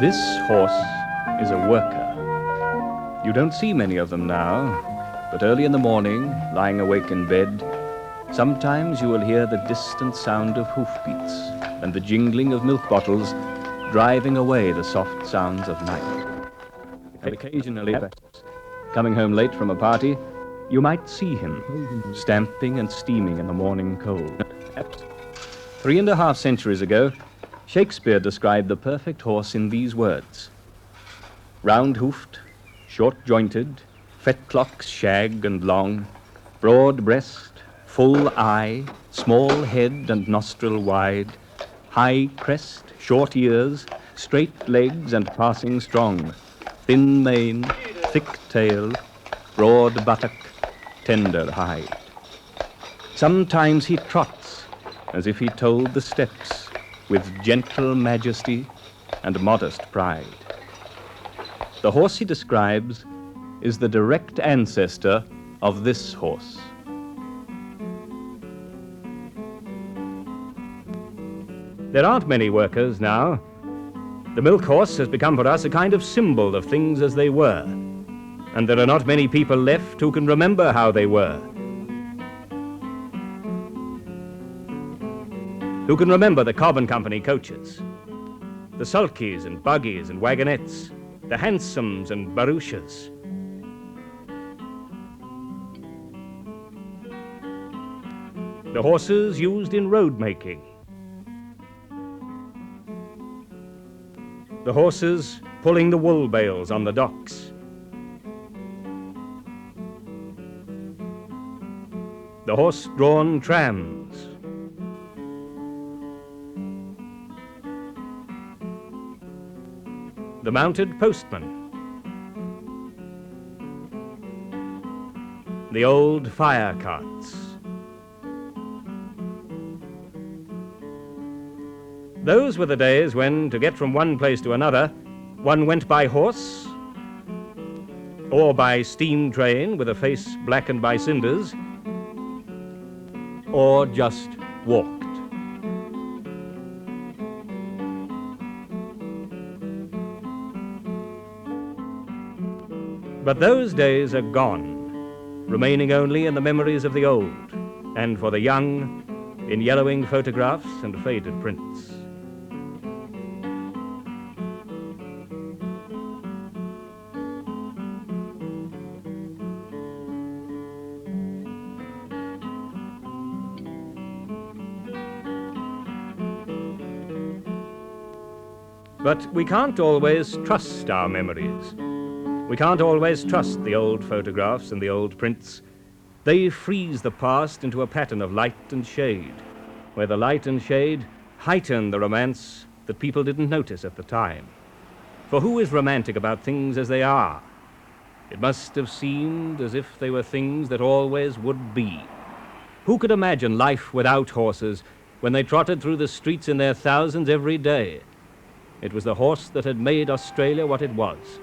This horse is a worker. You don't see many of them now, but early in the morning, lying awake in bed, sometimes you will hear the distant sound of hoofbeats and the jingling of milk bottles driving away the soft sounds of night. And occasionally, coming home late from a party, you might see him stamping and steaming in the morning cold. 3.5 centuries ago, Shakespeare described the perfect horse in these words: round-hoofed, short-jointed, fetlocks shag and long, broad breast, full eye, small head and nostril wide, high crest, short ears, straight legs and passing strong, thin mane, thick tail, broad buttock, tender hide. Sometimes he trots as if he told the steps, with gentle majesty and modest pride. The horse he describes is the direct ancestor of this horse. There aren't many workers now. The milk horse has become for us a kind of symbol of things as they were, and there are not many people left who can remember how they were. Who can remember the Cobb and Company coaches, the sulkies and buggies and wagonettes, the hansoms and barouches. The horses used in road making. The horses pulling the wool bales on the docks. The horse-drawn trams. The mounted postman. The old fire carts. Those were the days when, to get from one place to another, one went by horse, or by steam train with a face blackened by cinders, or just walked. But those days are gone, remaining only in the memories of the old, and for the young, in yellowing photographs and faded prints. But we can't always trust our memories. We can't always trust the old photographs and the old prints. They freeze the past into a pattern of light and shade, where the light and shade heighten the romance that people didn't notice at the time. For who is romantic about things as they are? It must have seemed as if they were things that always would be. Who could imagine life without horses when they trotted through the streets in their thousands every day? It was the horse that had made Australia what it was.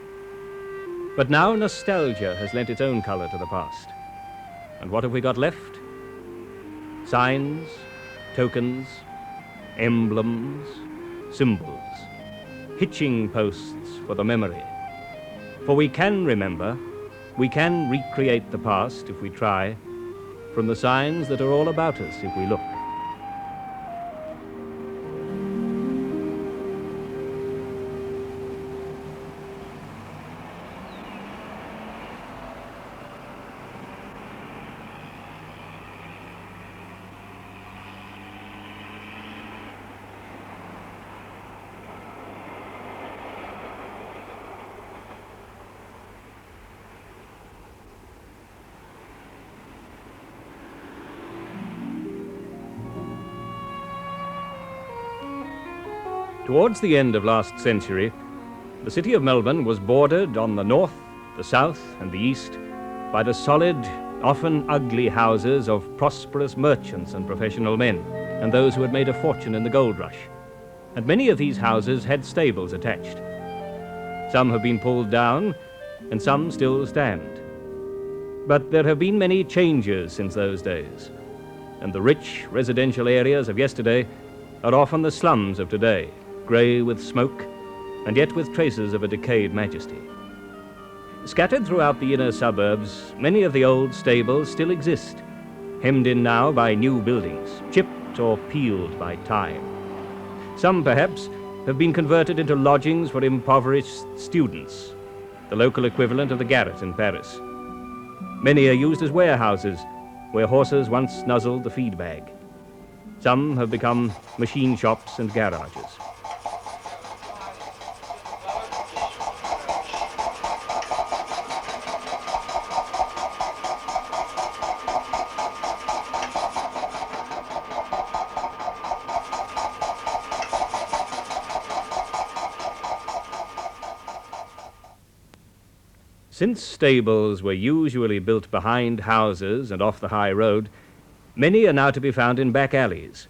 But now nostalgia has lent its own color to the past. And what have we got left? Signs, tokens, emblems, symbols, hitching posts for the memory. For we can remember, we can recreate the past if we try, from the signs that are all about us if we look. Towards the end of last century, the city of Melbourne was bordered on the north, the south, and the east by the solid, often ugly houses of prosperous merchants and professional men, and those who had made a fortune in the gold rush. And many of these houses had stables attached. Some have been pulled down, and some still stand. But there have been many changes since those days, and the rich residential areas of yesterday are often the slums of today, grey with smoke and yet with traces of a decayed majesty. Scattered throughout the inner suburbs, many of the old stables still exist, hemmed in now by new buildings, chipped or peeled by time. Some, perhaps, have been converted into lodgings for impoverished students, the local equivalent of the garret in Paris. Many are used as warehouses, where horses once nuzzled the feed bag. Some have become machine shops and garages. Since stables were usually built behind houses and off the high road, many are now to be found in back alleys,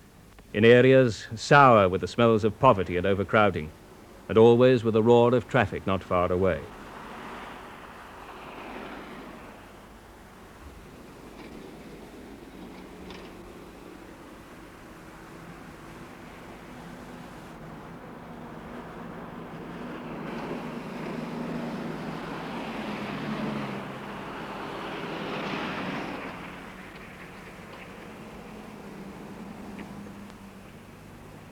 in areas sour with the smells of poverty and overcrowding, and always with a roar of traffic not far away.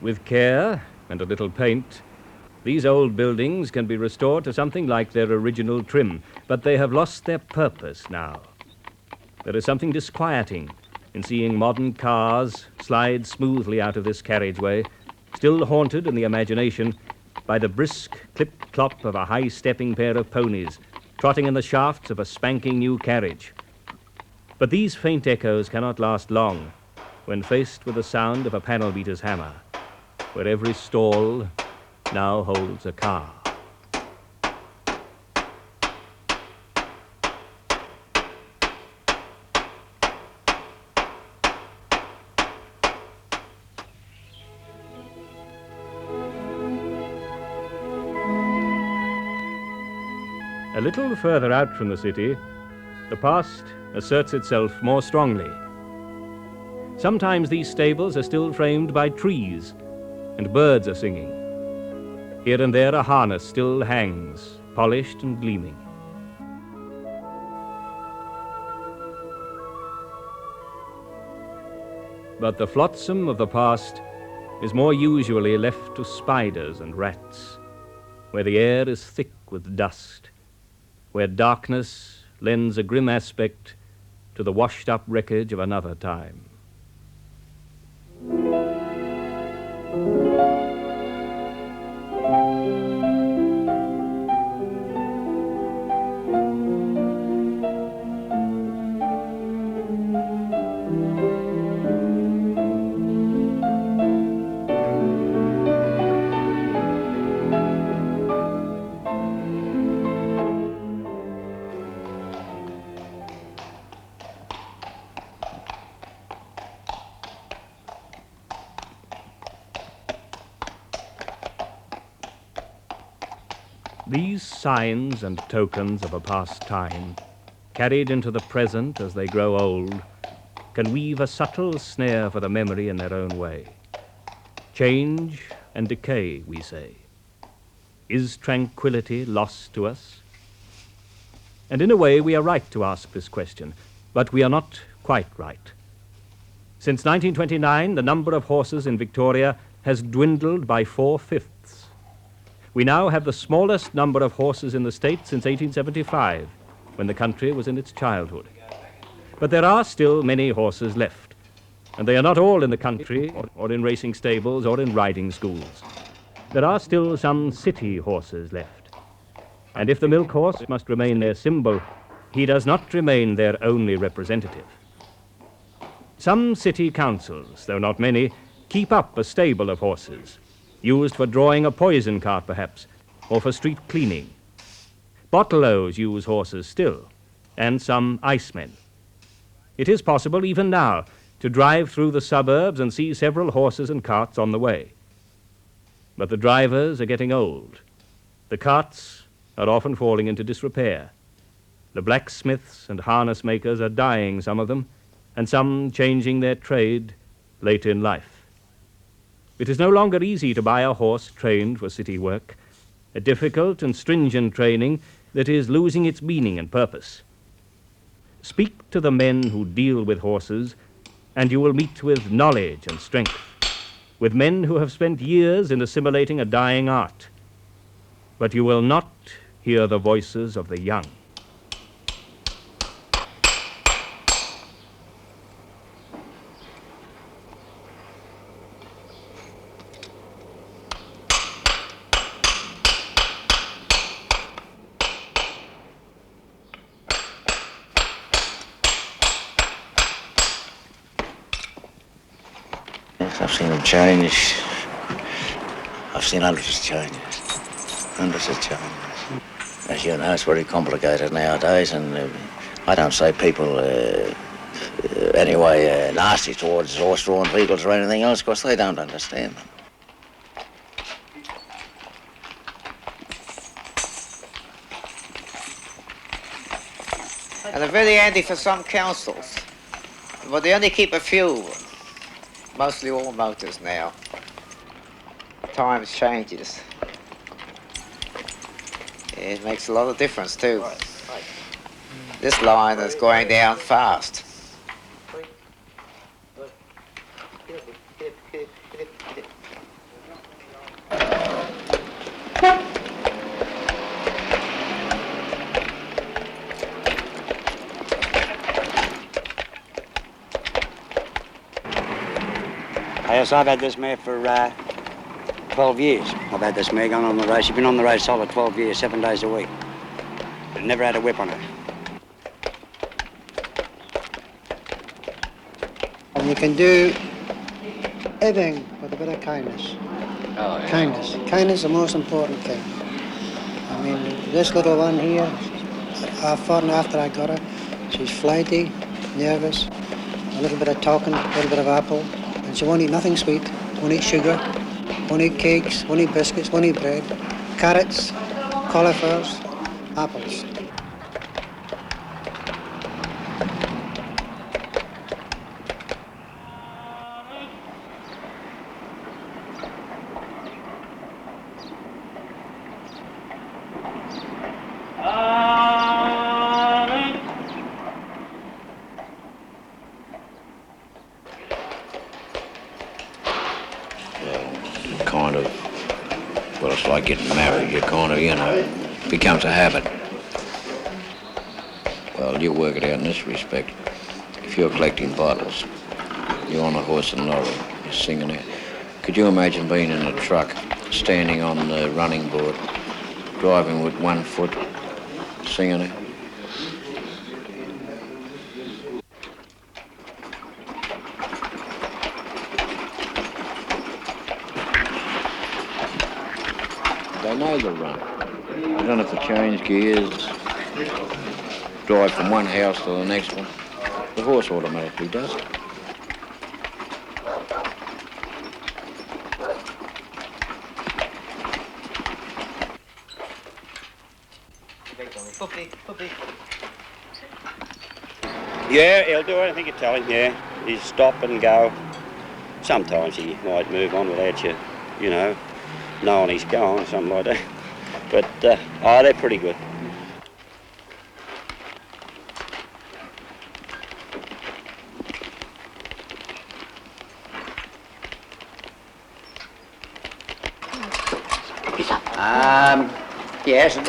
With care and a little paint, these old buildings can be restored to something like their original trim, but they have lost their purpose now. There is something disquieting in seeing modern cars slide smoothly out of this carriageway, still haunted in the imagination by the brisk clip-clop of a high-stepping pair of ponies trotting in the shafts of a spanking new carriage. But these faint echoes cannot last long when faced with the sound of a panel beater's hammer, where every stall now holds a car. A little further out from the city, the past asserts itself more strongly. Sometimes these stables are still framed by trees, and birds are singing. Here and there a harness still hangs, polished and gleaming. But the flotsam of the past is more usually left to spiders and rats, where the air is thick with dust, where darkness lends a grim aspect to the washed-up wreckage of another time. These signs and tokens of a past time, carried into the present as they grow old, can weave a subtle snare for the memory in their own way. Change and decay, we say. Is tranquility lost to us? And in a way, we are right to ask this question, but we are not quite right. Since 1929, the number of horses in Victoria has dwindled by 4/5. We now have the smallest number of horses in the state since 1875, when the country was in its childhood. But there are still many horses left, and they are not all in the country or in racing stables or in riding schools. There are still some city horses left, and if the milk horse must remain their symbol, he does not remain their only representative. Some city councils, though not many, keep up a stable of horses, used for drawing a poison cart, perhaps, or for street cleaning. Bottiloes use horses still, and some icemen. It is possible, even now, to drive through the suburbs and see several horses and carts on the way. But the drivers are getting old. The carts are often falling into disrepair. The blacksmiths and harness makers are dying, some of them, and some changing their trade late in life. It is no longer easy to buy a horse trained for city work, a difficult and stringent training that is losing its meaning and purpose. Speak to the men who deal with horses, and you will meet with knowledge and strength, with men who have spent years in assimilating a dying art. But you will not hear the voices of the young. I've seen them change. I've seen hundreds of changes. Hundreds of changes. As you know, it's very complicated nowadays, and I don't say people anyway nasty towards horse-drawn vehicles or anything else, because they don't understand them. And they're very handy for some councils, but they only keep a few. Mostly all motors now. Times changes. It makes a lot of difference too. This line is going down fast. Yes, I've had this mare for 12 years. I've had this mare going on the road. She's been on the road solid 12 years, 7 days a week. But never had a whip on her. And you can do everything with a bit of kindness. Oh, yeah. Kindness. Kindness is the most important thing. I mean, this little one here, a fortnight after I got her, she's flighty, nervous, a little bit of talking, a little bit of apple. And she won't eat nothing sweet, won't eat sugar, won't eat cakes, won't eat biscuits, won't eat bread, carrots, cauliflowers, apples. Kind of, well, it's like getting married. You kind of, you know, becomes a habit. Well, you work it out in this respect. If you're collecting bottles, you're on a horse and lorry, you're singing it. Could you imagine being in a truck, standing on the running board, driving with 1 foot, singing it? They know the run. You don't have to change gears, drive from one house to the next one. The horse automatically does it. Yeah, he'll do anything you tell him, yeah. He'll stop and go. Sometimes he might move on without you know, knowing he's gone or something like that. But, they're pretty good. Yes, the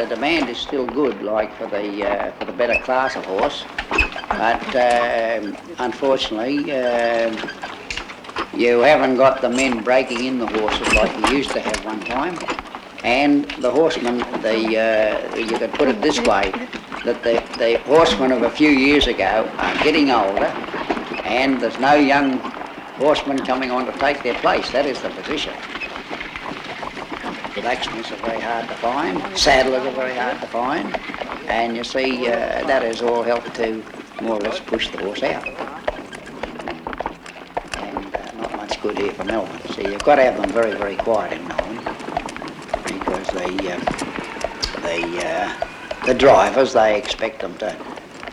demand is still good, like for the better class of horse, but unfortunately, you haven't got the men breaking in the horses like you used to have one time, and the horsemen, you could put it this way, that the horsemen of a few years ago are getting older, and there's no young horsemen coming on to take their place. That is the position. Blacksmiths are very hard to find, saddlers are very hard to find, and you see that has all helped to more or less push the horse out. And not much good here for Melbourne. So you've got to have them very, very quiet in Melbourne, because the drivers, they expect them to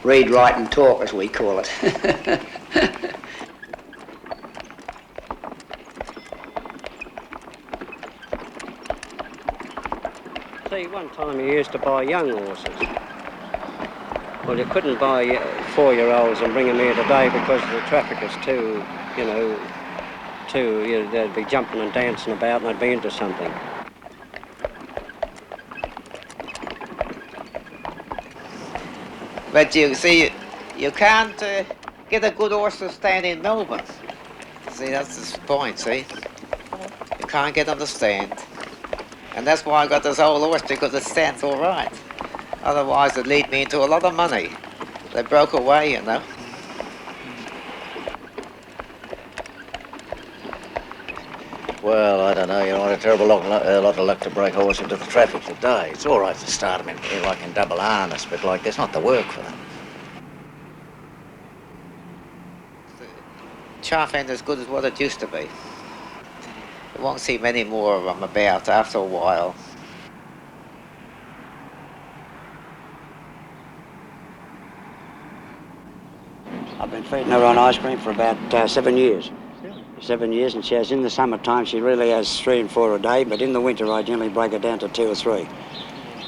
read, write and talk, as we call it. see, one time you used to buy young horses. Well, you couldn't buy 4-year-olds and bring them here today because the traffic is too, they'd be jumping and dancing about and they'd be into something. But you see, you can't get a good horse to stand in Melbourne. See, that's the point, see? You can't get them to stand. And that's why I got this old horse, because it stands all right. Otherwise, it'd lead me into a lot of money. They broke away, you know. Well, I don't know, you know, what a terrible lot of luck to break a horse into the traffic today. It's all right to start them in, like in double harness, but like, there's not the work for them. Chaff ain't as good as what it used to be. You won't see many more of them about after a while. I've been feeding her on ice cream for about 7 years. 7 years, and she has, in the summertime, she really has 3 and 4 a day, but in the winter, I generally break it down to 2 or 3,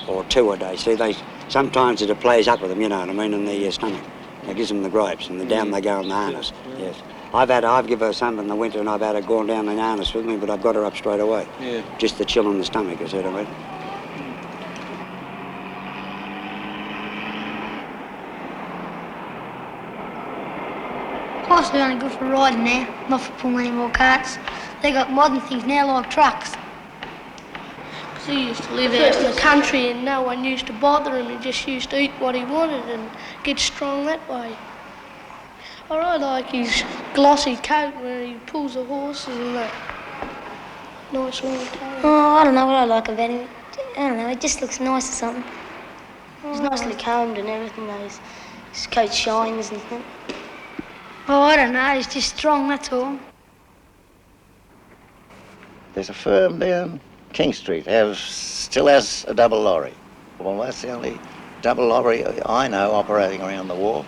or 2 a day. See, sometimes it plays up with them, you know what I mean, in the stomach. It gives them the grapes, and down they go in the harness. Yes. I've given her some in the winter, and I've had her going down the harness with me, but I've got her up straight away. Yeah. Just the chill in the stomach, you see what I mean? Horses are only good for riding now, not for pulling any more carts. They got modern things now like trucks. Because he used to live out in the country and no one used to bother him. He just used to eat what he wanted and get strong that way. I really like his glossy coat where he pulls the horses and that. Nice long tail. Oh, I don't know what I like about him. I don't know, it just looks nice or something. He's nicely combed and everything, though. His coat shines and that. Oh, I don't know, he's just strong, that's all. There's a firm down King Street, still has a double lorry. Well, that's the only double lorry I know operating around the wharf.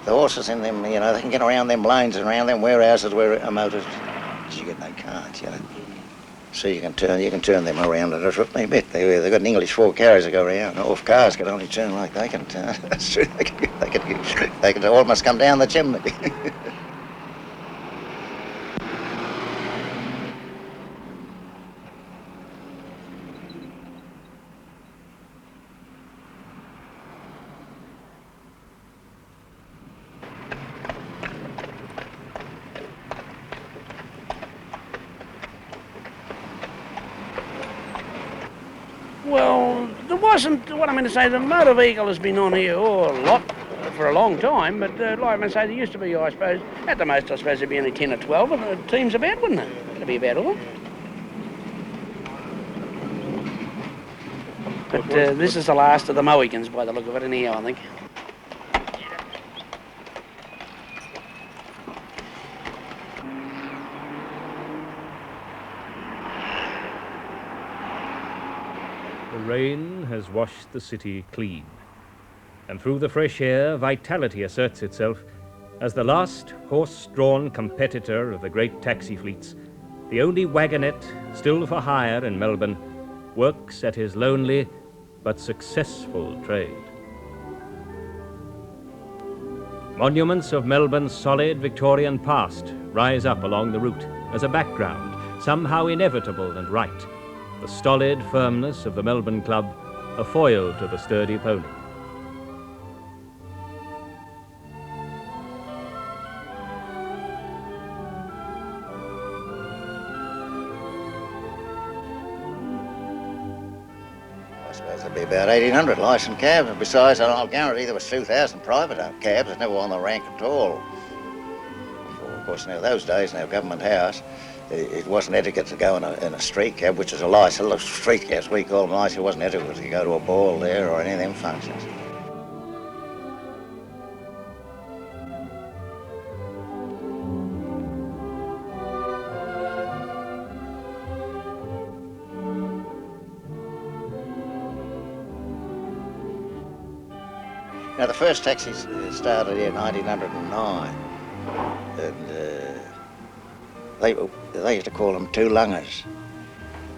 The horses in them, you know, they can get around them lanes and around them warehouses where a motor, they can't, you know. So you can turn them around at a triply bit. They've got an English 4 carriers that go around. Off cars can only turn like they can turn. That's true. They can almost come down the chimney. Well, there wasn't, what I mean to say, the motor vehicle has been on here a lot for a long time, but like I mean to say, there used to be, I suppose, at the most, I suppose there'd be only 10 or 12 of the teams about, wouldn't there? That'd be about all. But this is the last of the Mohicans by the look of it anyhow, I think. The rain has washed the city clean, and through the fresh air, vitality asserts itself as the last horse-drawn competitor of the great taxi fleets. The only wagonette still for hire in Melbourne works at his lonely but successful trade. Monuments of Melbourne's solid Victorian past rise up along the route as a background, somehow inevitable and right. The stolid firmness of the Melbourne Club, a foil to the sturdy pony. I suppose there'd be about 1,800 licensed cabs, and besides, I'll guarantee there was 2,000 private cabs that never on the rank at all. Of course, now those days, now Government House, it wasn't etiquette to go in a street cab, which is a lie. So street cabs, we call them lights. It wasn't etiquette to go to a ball there or any of them functions. Now, the first taxis started here in 1909, and they used to call them two-lungers.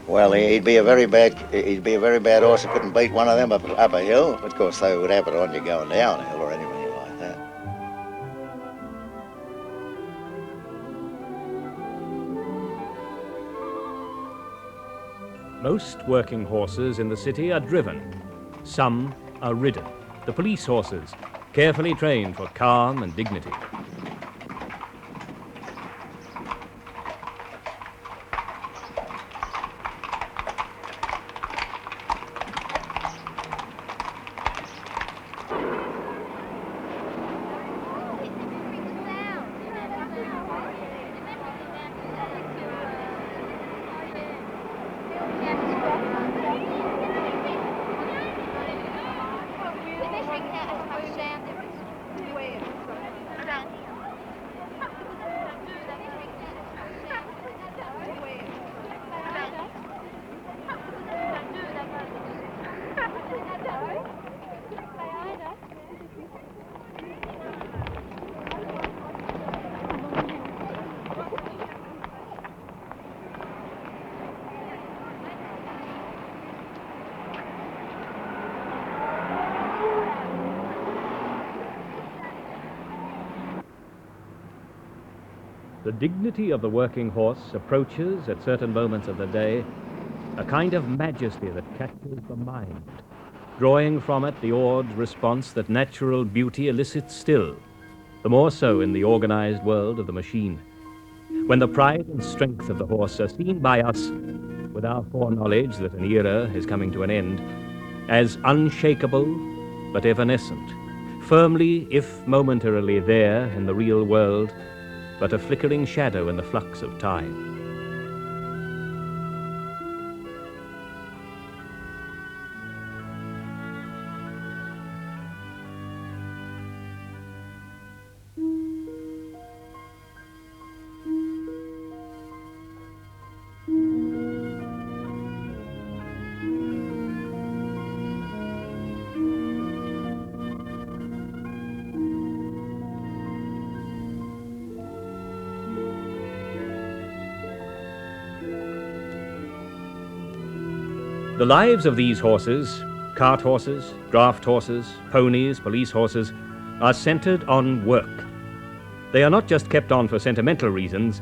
Well, he'd be a very bad horse who couldn't beat one of them up a hill. Of course, they would have it on you going downhill or anything like that. Most working horses in the city are driven. Some are ridden. The police horses, carefully trained for calm and dignity. The dignity of the working horse approaches, at certain moments of the day, a kind of majesty that catches the mind, drawing from it the awed response that natural beauty elicits still, the more so in the organized world of the machine. When the pride and strength of the horse are seen by us, with our foreknowledge that an era is coming to an end, as unshakable but evanescent, firmly, if momentarily, there in the real world, but a flickering shadow in the flux of time. The lives of these horses, cart horses, draft horses, ponies, police horses, are centered on work. They are not just kept on for sentimental reasons,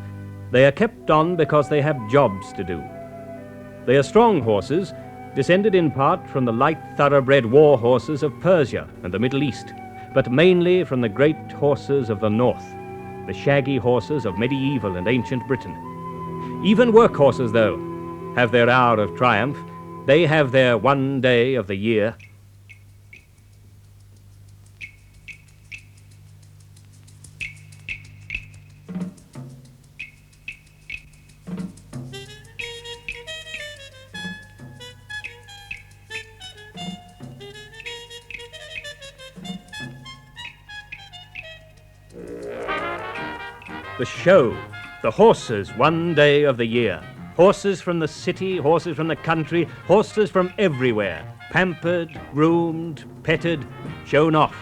they are kept on because they have jobs to do. They are strong horses, descended in part from the light thoroughbred war horses of Persia and the Middle East, but mainly from the great horses of the North, the shaggy horses of medieval and ancient Britain. Even work horses, though, have their hour of triumph. They have their one day of the year. The show, the horses' one day of the year. Horses from the city, horses from the country, horses from everywhere, pampered, groomed, petted, shown off.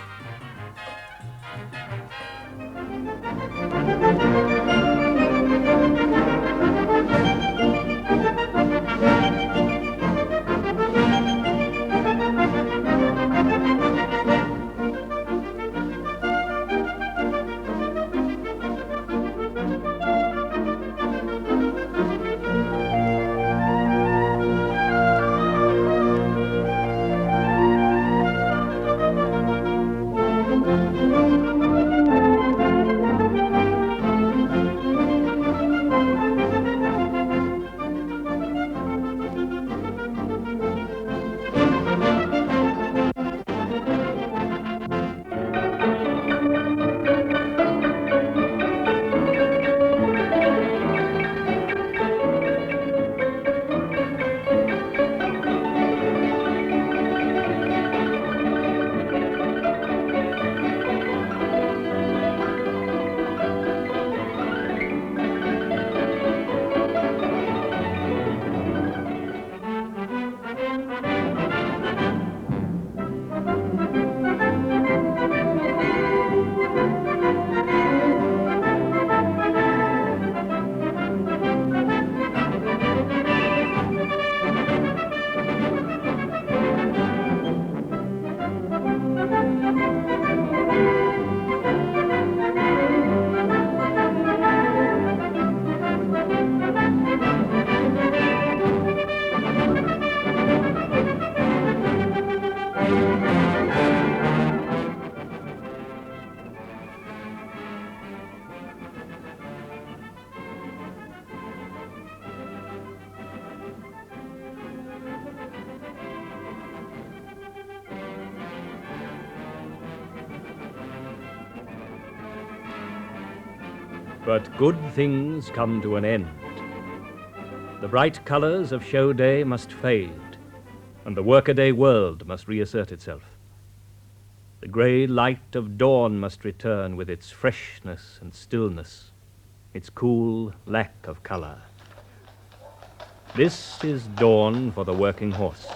But good things come to an end. The bright colors of show day must fade, and the workaday world must reassert itself. The grey light of dawn must return with its freshness and stillness, its cool lack of color. This is dawn for the working horse,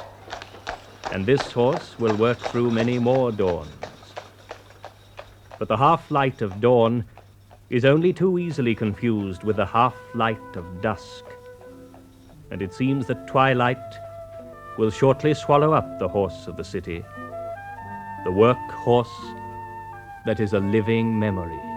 and this horse will work through many more dawns. But the half-light of dawn is only too easily confused with the half-light of dusk, and it seems that twilight will shortly swallow up the horse of the city, the work horse that is a living memory.